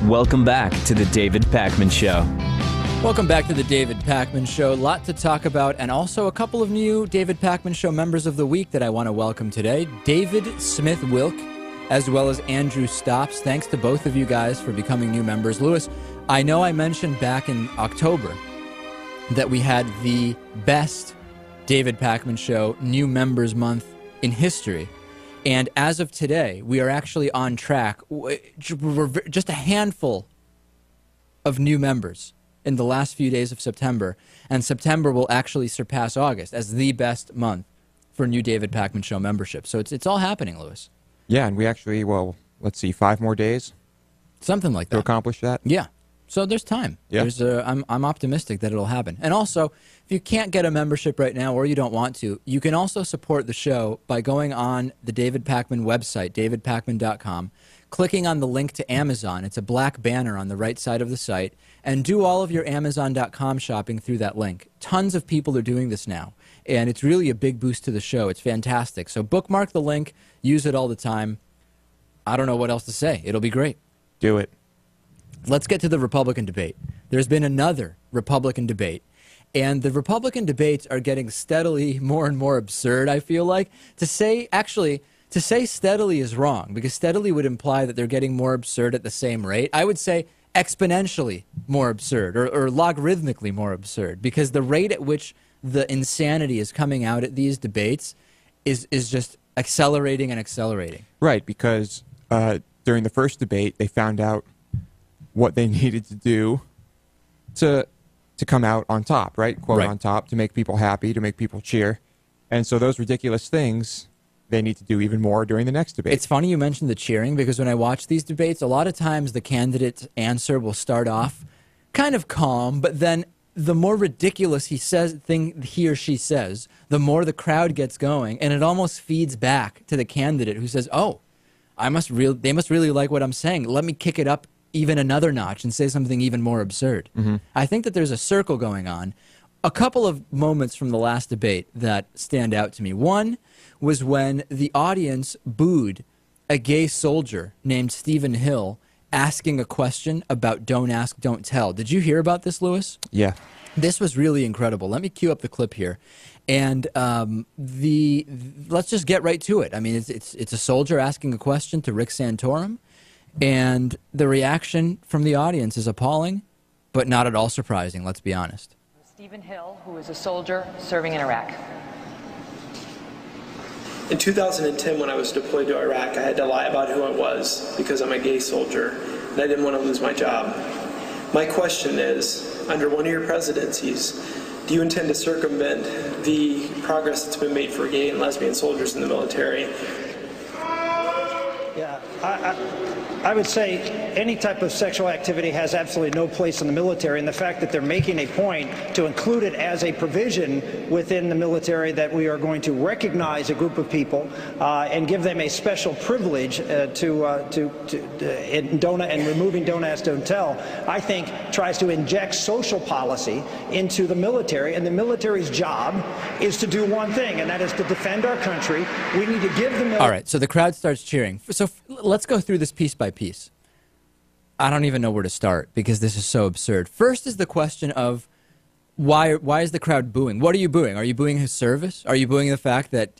Welcome back to the David Pakman Show. Welcome back to the David Pakman Show. A lot to talk about, and also a couple of new David Pakman Show members of the week that I want to welcome today. David Smith-Wilk, as well as Andrew Stops. Thanks to both of you guys for becoming new members. Lewis, I know I mentioned back in October that we had the best David Pakman Show New Members Month in history. And as of today, we are actually on track. We're just a handful of new members in the last few days of September. And September will actually surpass August as the best month for new David Pakman Show membership. So it's all happening, Lewis. Yeah, and we actually, well, let's see, 5 more days? Something like that. To accomplish that? Yeah. So there's time. Yeah. I'm optimistic that it'll happen. And also, if you can't get a membership right now or you don't want to, you can also support the show by going on the David Pakman website, davidpakman.com, clicking on the link to Amazon. It's a black banner on the right side of the site, and do all of your Amazon.com shopping through that link. Tons of people are doing this now, and it's really a big boost to the show. It's fantastic. So bookmark the link, use it all the time. I don't know what else to say. It'll be great. Do it. Let's get to the Republican debate. There's been another Republican debate, and the Republican debates are getting steadily more and more absurd, I feel like. To say steadily is wrong, because steadily would imply that they're getting more absurd at the same rate. I would say exponentially more absurd, or logarithmically more absurd, because the rate at which the insanity is coming out at these debates is just accelerating and accelerating. Right, because during the first debate, they found out what they needed to do to come out on top, right? Quote, right. On top, to make people happy, to make people cheer. And so those ridiculous things, they need to do even more during the next debate. It's funny you mentioned the cheering, because when I watch these debates, a lot of times the candidate's answer will start off kind of calm, but then the more ridiculous he or she says, the more the crowd gets going, and it almost feeds back to the candidate who says, oh, they must really like what I'm saying. Let me kick it up even another notch and say something even more absurd. Mm-hmm. I think that there's a circle going on. A couple of moments from the last debate that stand out to me. One was when the audience booed a gay soldier named Snyder-Hill asking a question about don't ask, don't tell. Did you hear about this, Lewis? Yeah. This was really incredible. Let me cue up the clip here. And let's just get right to it. I mean, it's a soldier asking a question to Rick Santorum. And the reaction from the audience is appalling, but not at all surprising, let's be honest. Snyder-Hill, who is a soldier serving in Iraq. In 2010, when I was deployed to Iraq, I had to lie about who I was because I'm a gay soldier, and I didn't want to lose my job. My question is, under one of your presidencies, do you intend to circumvent the progress that's been made for gay and lesbian soldiers in the military? Yeah, I would say any type of sexual activity has absolutely no place in the military, and the fact that they're making a point to include it as a provision within the military that we are going to recognize a group of people and give them a special privilege in DONA and removing don't ask, don't tell, I think tries to inject social policy into the military, and the military's job is to do one thing, and that is to defend our country. We need to give the military... All right, so the crowd starts cheering. So let's go through this piece by piece. I don't even know where to start because this is so absurd. First is the question of why is the crowd booing? What are you booing? Are you booing his service? Are you booing the fact that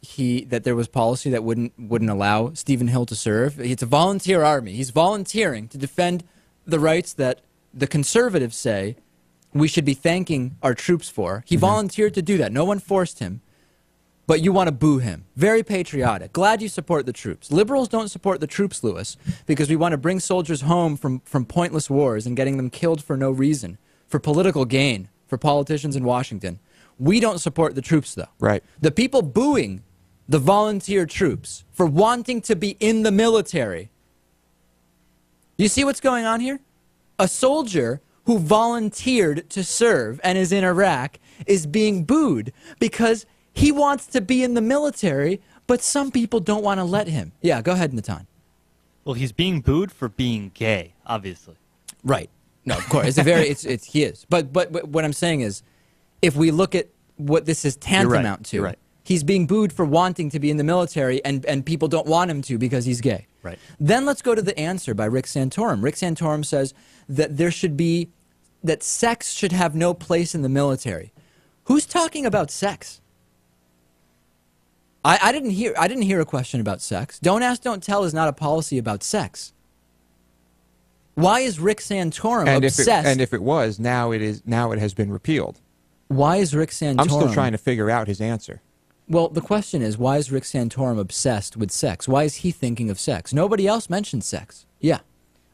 there was policy that wouldn't allow Snyder-Hill to serve? It's a volunteer army. He's volunteering to defend the rights that the conservatives say we should be thanking our troops for. He volunteered to do that. No one forced him. But you want to boo him. Very patriotic. Glad you support the troops. Liberals don't support the troops, Lewis, because we want to bring soldiers home from pointless wars and getting them killed for no reason, for political gain, for politicians in Washington. We don't support the troops, though. Right. The people booing the volunteer troops for wanting to be in the military. You see what's going on here? A soldier who volunteered to serve and is in Iraq is being booed because he wants to be in the military, but some people don't want to let him. Yeah, go ahead, Natan. Well, he's being booed for being gay, obviously. Right. No, of course. He is. But what I'm saying is, if we look at what this is tantamount to, You're right. he's being booed for wanting to be in the military, and people don't want him to because he's gay. Right. Then let's go to the answer by Rick Santorum. Rick Santorum says that that sex should have no place in the military. Who's talking about sex? I didn't hear a question about sex. Don't ask, don't tell is not a policy about sex. Why is Rick Santorum obsessed? And if it was, now it has been repealed. Why is Rick Santorum? I'm still trying to figure out his answer. Well, the question is, why is Rick Santorum obsessed with sex? Why is he thinking of sex? Nobody else mentioned sex. Yeah.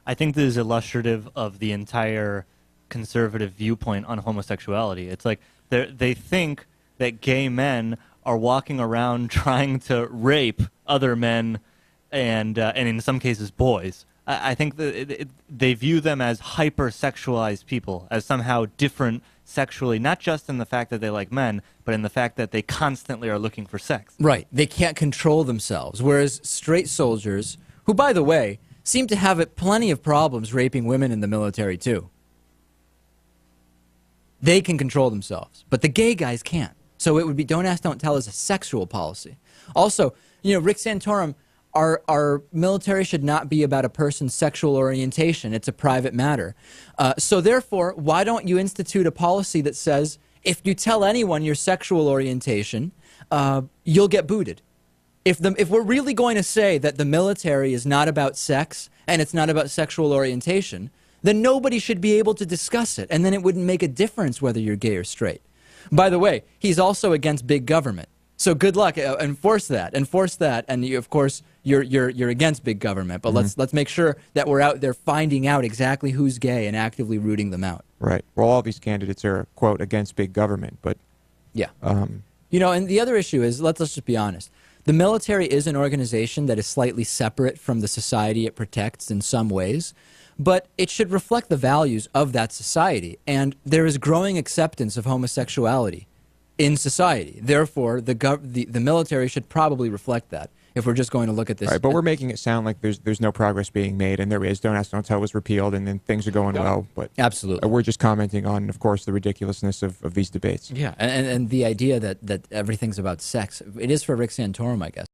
I think this is illustrative of the entire conservative viewpoint on homosexuality. It's like they think that gay men are walking around trying to rape other men and in some cases boys. I think that they view them as hypersexualized people, as somehow different sexually, not just in the fact that they like men, but in the fact that they constantly are looking for sex. Right. They can't control themselves. Whereas straight soldiers, who, by the way, seem to have plenty of problems raping women in the military, too. They can control themselves, but the gay guys can't. So it would be don't ask, don't tell is a sexual policy. Also, Rick Santorum, our military should not be about a person's sexual orientation. It's a private matter. So therefore, why don't you institute a policy that says if you tell anyone your sexual orientation, you'll get booted? If we're really going to say that the military is not about sex and it's not about sexual orientation, then nobody should be able to discuss it, and then it wouldn't make a difference whether you're gay or straight. By the way, he's also against big government. So good luck. Enforce that, and of course you're against big government. But let's make sure that we're out there finding out exactly who's gay and actively rooting them out. Right. Well, all these candidates are quote against big government, but yeah. And the other issue is let's just be honest. The military is an organization that is slightly separate from the society it protects in some ways, but it should reflect the values of that society. And there is growing acceptance of homosexuality in society. Therefore, the military should probably reflect that if we're just going to look at this. Right, but we're making it sound like there's no progress being made, and there is. Don't ask, don't tell was repealed, and then things are going well. But absolutely, we're just commenting on, of course, the ridiculousness of these debates. Yeah, and the idea that everything's about sex. It is for Rick Santorum, I guess.